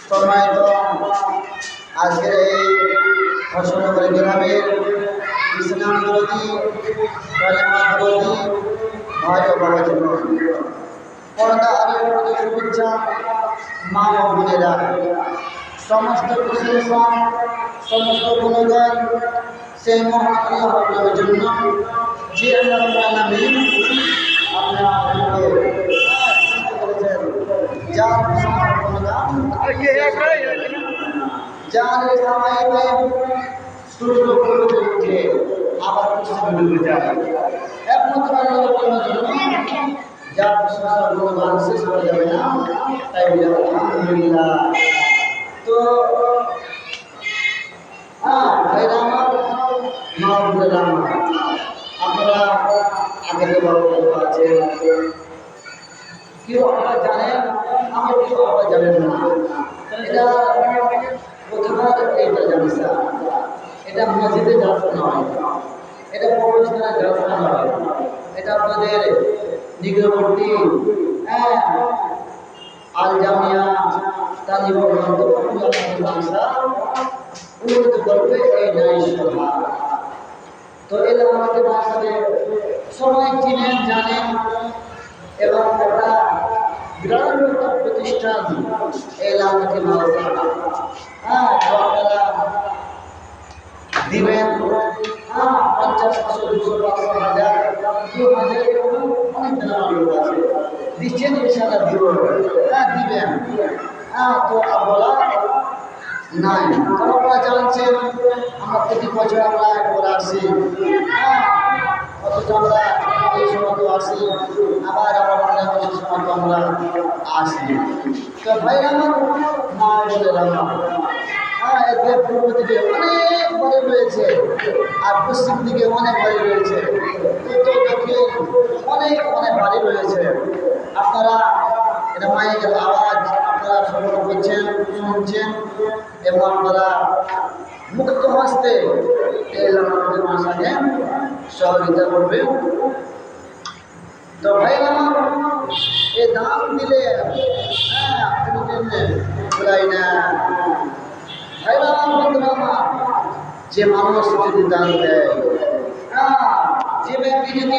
সম্মানিত আজকের এই হর্ষনগর গ্রামের ইসলাম বিরোধী কালেমা বিরোধী ভাই ও বাবাজি পর্দা আলোর শুভেচ্ছা মা ও বোনেরা, সমস্ত প্রশংসা সমস্ত গুণগান সেই মহান আল্লাহর জন্য যে আল্লাহ আলামিন যার সামাইতে সূর্য পূর্বে উঠে আবার পশ্চিমে ডুবে যায়, একমাত্র আল্লাহর জন্য যার প্রশংসা গুণগান শেষ করা যাবে না। তাই আলহামদুলিল্লাহ। তো ভাইরা আমার, মা বোনেরা আমার, আপনারা আগে তো বড় বড় আছে, কেউ আপনারা জানেন, আমার কেউ আপনারা জানেন না। এটা প্রথমবার এটা জানিস, এটা মসজিদে জালসা নয়, এটা প্রফেশনাল জালসা নয়, এটা আপনাদের নিকটবর্তী আল জামিয়া তালিবুল জালসা উন্নত করবে এই নাই সভা। তো এরা আমাদের বাসাতে সবাই চিনেন জানেন এবং একটা বিরাট একটা প্রতিষ্ঠান এলাকাতে মাদ্রাসা। তো আপনারা দিবেন 50, 100, 200, 500, 1000, 2000 অনেক দেওয়ার লোক আছে, দিচ্ছেন ইনশাআল্লাহ দিব, দিবেন। তো বলা নাই, কারণ আপনারা জানছেন আমরা প্রতি বছর আমরা একবার আসি, অথচ আমরা এই সময় তো আসি, আবার আমরা অনেক বছর সময় তো আমরা আসি। তো ভাই আমার মা বলে এদের পূর্ব দিকে অনেক বাড়ি রয়েছে, আর পশ্চিম দিকে অনেক বাড়ি রয়েছে, উত্তর দক্ষিণ অনেক অনেক বাড়ি রয়েছে। আপনারা এটা মায়ের আওয়াজ আপনারা শ্রবণ করছেন, শুনছেন এবং আপনারা মুক্ত হস্তে এই আমাদের ভাষাকে সহযোগিতা করবেন। তো ভাই আমার এ দাম দিলে বলাই না ভাই আমার, বন্ধুরা আমার, যে মানুষ যদি দান দেয়, যে ব্যক্তি যদি